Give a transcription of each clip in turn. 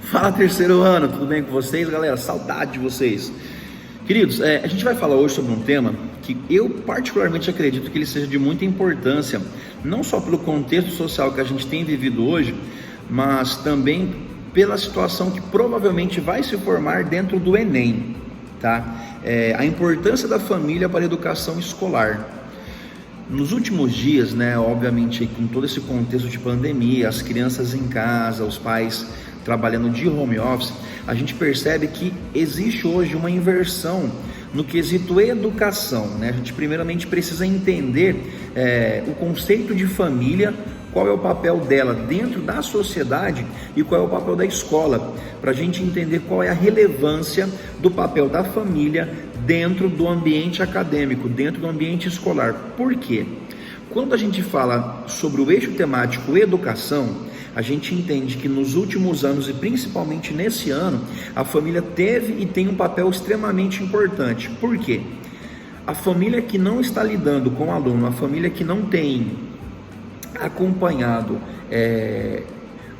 Fala, terceiro ano, tudo bem com vocês, galera? Saudade de vocês. Queridos, a gente vai falar hoje sobre um tema que eu particularmente acredito que ele seja de muita importância, não só pelo contexto social que a gente tem vivido hoje, mas também pela situação que provavelmente vai se formar dentro do Enem, tá? A importância da família para a educação escolar. Nos últimos dias, né, obviamente com todo esse contexto de pandemia, as crianças em casa, os pais trabalhando de home office, a gente percebe que existe hoje uma inversão no quesito educação, né? A gente primeiramente precisa entender o conceito de família, qual é o papel dela dentro da sociedade e qual é o papel da escola, para a gente entender qual é a relevância do papel da família dentro do ambiente acadêmico, dentro do ambiente escolar. Por quê? Quando a gente fala sobre o eixo temático educação, a gente entende que nos últimos anos e principalmente nesse ano, a família teve e tem um papel extremamente importante. Por quê? A família que não está lidando com o aluno, a família que não tem acompanhado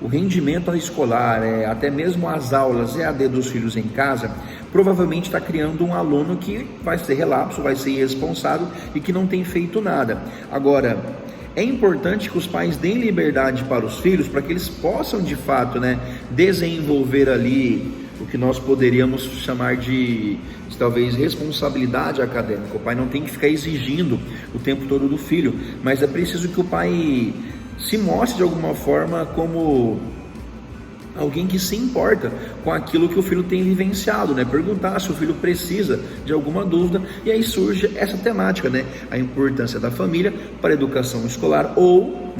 o rendimento escolar, até mesmo as aulas EAD dos filhos em casa, provavelmente está criando um aluno que vai ser relapso, vai ser irresponsável e que não tem feito nada. Agora, é importante que os pais deem liberdade para os filhos, para que eles possam de fato, desenvolver ali o que nós poderíamos chamar de talvez responsabilidade acadêmica. O pai não tem que ficar exigindo o tempo todo do filho, mas é preciso que o pai se mostre de alguma forma como alguém que se importa com aquilo que o filho tem vivenciado, perguntar se o filho precisa de alguma dúvida, e aí surge essa temática, a importância da família para a educação escolar, ou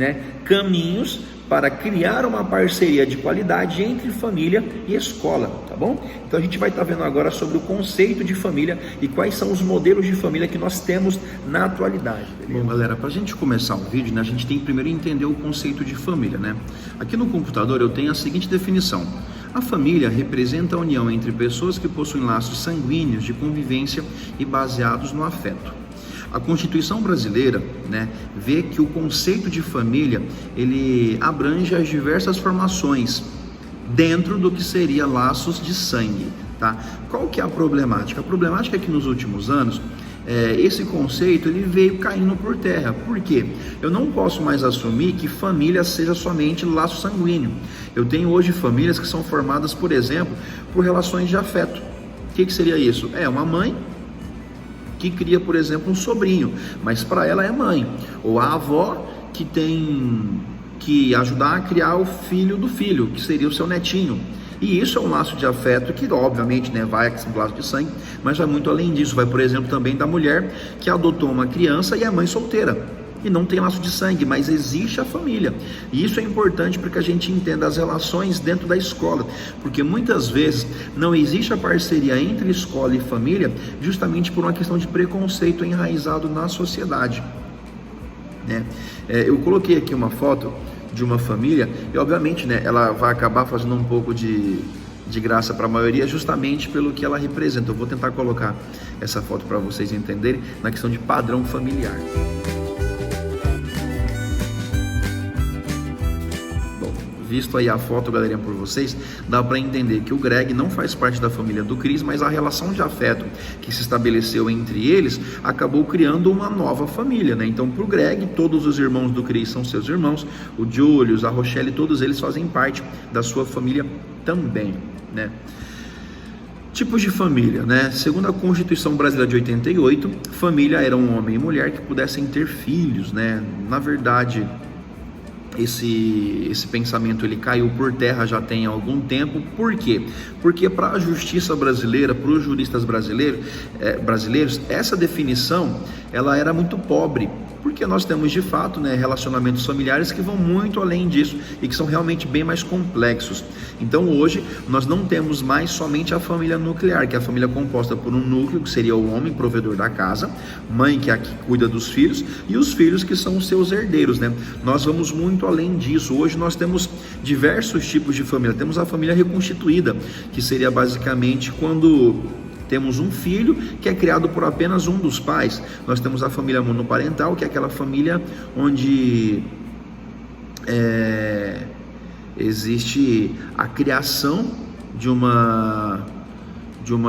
caminhos para criar uma parceria de qualidade entre família e escola, tá bom? Então a gente vai estar vendo agora sobre o conceito de família e quais são os modelos de família que nós temos na atualidade. Beleza? Bom, galera, para a gente começar o vídeo, a gente tem que primeiro entender o conceito de família, Aqui no computador eu tenho a seguinte definição: a família representa a união entre pessoas que possuem laços sanguíneos de convivência e baseados no afeto. A Constituição brasileira, vê que o conceito de família, ele abrange as diversas formações dentro do que seria laços de sangue, tá? Qual que é a problemática? A problemática é que nos últimos anos, esse conceito ele veio caindo por terra. Por quê? Eu não posso mais assumir que família seja somente laço sanguíneo. Eu tenho hoje famílias que são formadas, por exemplo, por relações de afeto. O que seria isso? É uma mãe que cria, por exemplo, um sobrinho, mas para ela é mãe, ou a avó que tem que ajudar a criar o filho do filho, que seria o seu netinho. E isso é um laço de afeto que, obviamente, vai com um laço de sangue, mas vai muito além disso. Vai, por exemplo, também da mulher que adotou uma criança e é mãe solteira e não tem laço de sangue, mas existe a família. E isso é importante para que a gente entenda as relações dentro da escola, porque muitas vezes não existe a parceria entre escola e família justamente por uma questão de preconceito enraizado na sociedade, Eu coloquei aqui uma foto de uma família e obviamente, ela vai acabar fazendo um pouco de graça para a maioria, justamente pelo que ela representa. Eu vou tentar colocar essa foto para vocês entenderem na questão de padrão familiar. Visto aí a foto, galerinha, por vocês, dá para entender que o Greg não faz parte da família do Cris, mas a relação de afeto que se estabeleceu entre eles acabou criando uma nova família, Então, para o Greg, todos os irmãos do Cris são seus irmãos, o Julius, a Rochelle, todos eles fazem parte da sua família também, Tipos de família, Segundo a Constituição Brasileira de 88, família era um homem e mulher que pudessem ter filhos, Na verdade, esse pensamento ele caiu por terra já tem algum tempo. Por quê? Porque para a justiça brasileira, para os juristas brasileiros, essa definição ela era muito pobre, porque nós temos de fato relacionamentos familiares que vão muito além disso e que são realmente bem mais complexos. Então hoje nós não temos mais somente a família nuclear, que é a família composta por um núcleo, que seria o homem provedor da casa, mãe que é a que cuida dos filhos e os filhos que são os seus herdeiros, Nós vamos muito além disso. Hoje nós temos diversos tipos de família. Temos a família reconstituída, que seria basicamente quando temos um filho que é criado por apenas um dos pais. Nós temos a família monoparental, que é aquela família onde Existe a criação de uma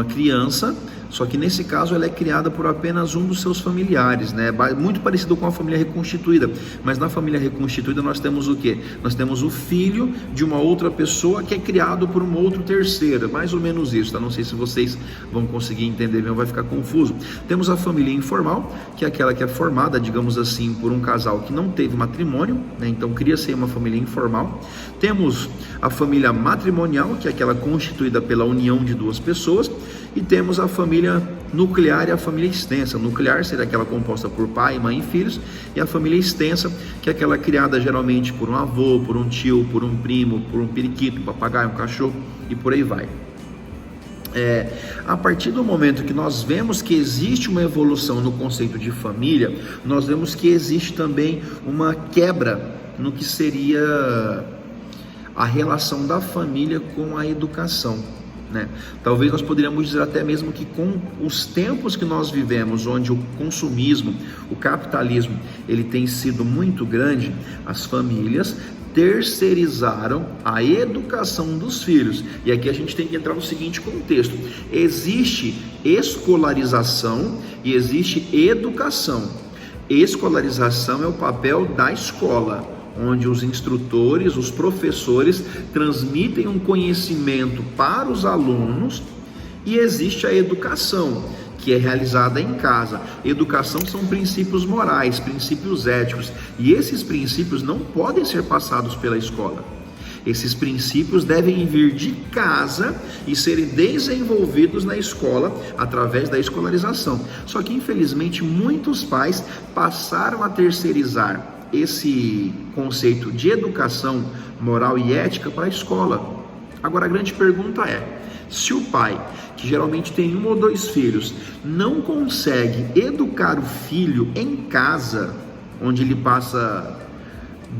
criança, só que nesse caso ela é criada por apenas um dos seus familiares, né? Muito parecido com a família reconstituída, mas na família reconstituída nós temos o quê? Nós temos o filho de uma outra pessoa que é criado por um outro terceiro, mais ou menos isso, tá? Não sei se vocês vão conseguir entender mesmo, vai ficar confuso. Temos a família informal, que é aquela que é formada, digamos assim, por um casal que não teve matrimônio, né? Então cria-se uma família informal. Temos a família matrimonial, que é aquela constituída pela união de duas pessoas, e temos a família nuclear e a família extensa. Nuclear seria aquela composta por pai, mãe e filhos, e a família extensa, que é aquela criada geralmente por um avô, por um tio, por um primo, por um periquito, um papagaio, um cachorro e por aí vai. A partir do momento que nós vemos que existe uma evolução no conceito de família, nós vemos que existe também uma quebra no que seria a relação da família com a educação, né? Talvez nós poderíamos dizer até mesmo que com os tempos que nós vivemos, onde o consumismo, o capitalismo, ele tem sido muito grande, as famílias terceirizaram a educação dos filhos. E aqui a gente tem que entrar no seguinte contexto: existe escolarização e existe educação. Escolarização é o papel da escola, onde os instrutores, os professores transmitem um conhecimento para os alunos, e existe a educação, que é realizada em casa. Educação são princípios morais, princípios éticos, e esses princípios não podem ser passados pela escola. Esses princípios devem vir de casa e serem desenvolvidos na escola através da escolarização. Só que infelizmente muitos pais passaram a terceirizar esse conceito de educação moral e ética para a escola. Agora a grande pergunta é: se o pai, que geralmente tem 1 ou 2 filhos, não consegue educar o filho em casa, onde ele passa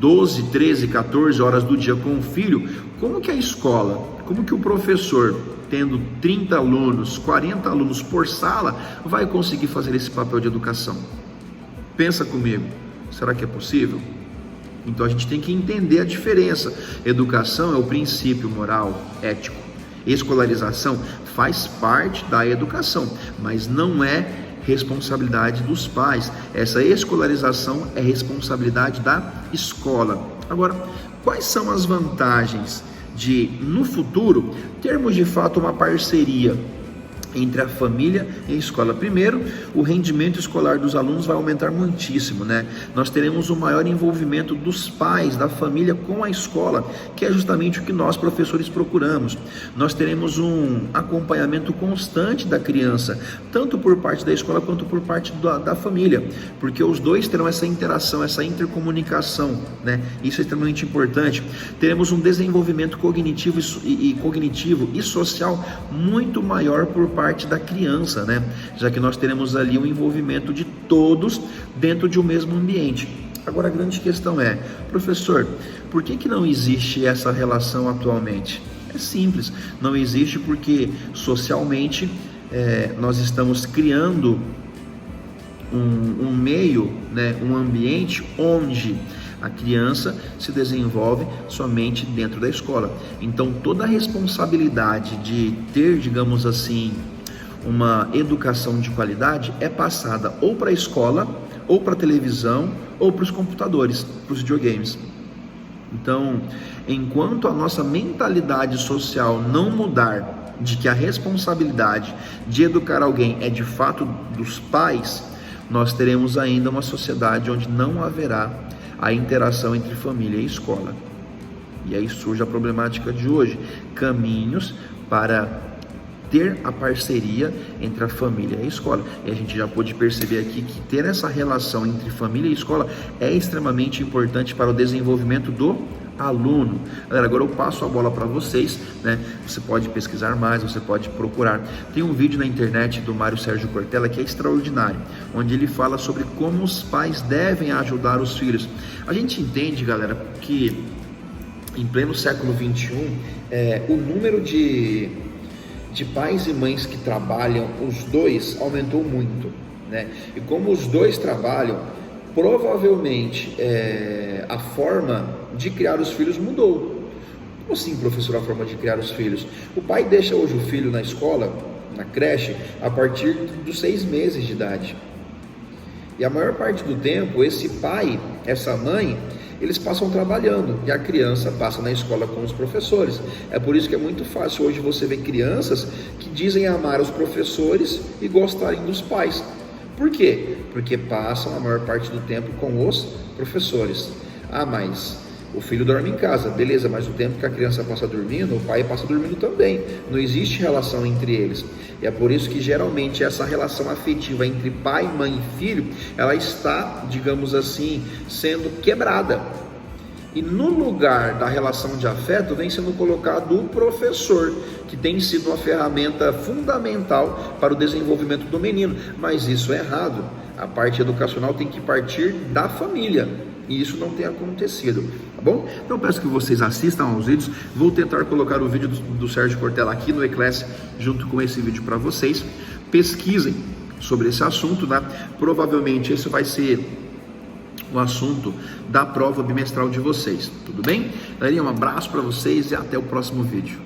12, 13, 14 horas do dia com o filho, como que a escola, como que o professor, tendo 30 alunos, 40 alunos por sala, vai conseguir fazer esse papel de educação? Pensa comigo. Será que é possível? Então a gente tem que entender a diferença. Educação é o princípio moral, ético. Escolarização faz parte da educação, mas não é responsabilidade dos pais. Essa escolarização é responsabilidade da escola. Agora, quais são as vantagens de, no futuro, termos de fato uma parceria entre a família e a escola? Primeiro, o rendimento escolar dos alunos vai aumentar muitíssimo, né? Nós teremos um maior envolvimento dos pais, da família com a escola, que é justamente o que nós professores procuramos. Nós teremos um acompanhamento constante da criança, tanto por parte da escola quanto por parte da família, porque os dois terão essa interação, essa intercomunicação, né? Isso é extremamente importante. Teremos um desenvolvimento cognitivo e social muito maior por parte da criança, né? Já que nós teremos ali o envolvimento de todos dentro de um mesmo ambiente. Agora a grande questão é: professor, por que não existe essa relação atualmente? É simples, não existe porque socialmente nós estamos criando um meio, né, um ambiente onde a criança se desenvolve somente dentro da escola. Então toda a responsabilidade de ter, digamos assim, uma educação de qualidade é passada ou para a escola, ou para a televisão, ou para os computadores, para os videogames. Então, enquanto a nossa mentalidade social não mudar de que a responsabilidade de educar alguém é de fato dos pais, nós teremos ainda uma sociedade onde não haverá a interação entre família e escola. E aí surge a problemática de hoje: caminhos para ter a parceria entre a família e a escola. E a gente já pôde perceber aqui que ter essa relação entre família e escola é extremamente importante para o desenvolvimento do aluno. Galera, agora eu passo a bola para vocês, né? Você pode pesquisar mais, você pode procurar. Tem um vídeo na internet do Mário Sérgio Cortella que é extraordinário, onde ele fala sobre como os pais devem ajudar os filhos. A gente entende, galera, que em pleno século XXI, o número de pais e mães que trabalham, os dois, aumentou muito, né? E como os dois trabalham, provavelmente a forma de criar os filhos mudou. Como assim, professor, a forma de criar os filhos? O pai deixa hoje o filho na escola, na creche, a partir dos 6 meses de idade. E a maior parte do tempo, esse pai, essa mãe, eles passam trabalhando e a criança passa na escola com os professores. É por isso que é muito fácil hoje você ver crianças que dizem amar os professores e gostarem dos pais. Por quê? Porque passam a maior parte do tempo com os professores. Ah, mas o filho dorme em casa, beleza, mas o tempo que a criança passa dormindo, o pai passa dormindo também. Não existe relação entre eles. E é por isso que geralmente essa relação afetiva entre pai, mãe e filho, ela está, digamos assim, sendo quebrada. E no lugar da relação de afeto vem sendo colocado o professor, que tem sido uma ferramenta fundamental para o desenvolvimento do menino. Mas isso é errado. A parte educacional tem que partir da família. E isso não tem acontecido, tá bom? Então eu peço que vocês assistam aos vídeos. Vou tentar colocar o vídeo do Sérgio Cortella aqui no Eclass junto com esse vídeo para vocês. Pesquisem sobre esse assunto, né? Provavelmente esse vai ser o assunto da prova bimestral de vocês, tudo bem? Galerinha, um abraço para vocês e até o próximo vídeo.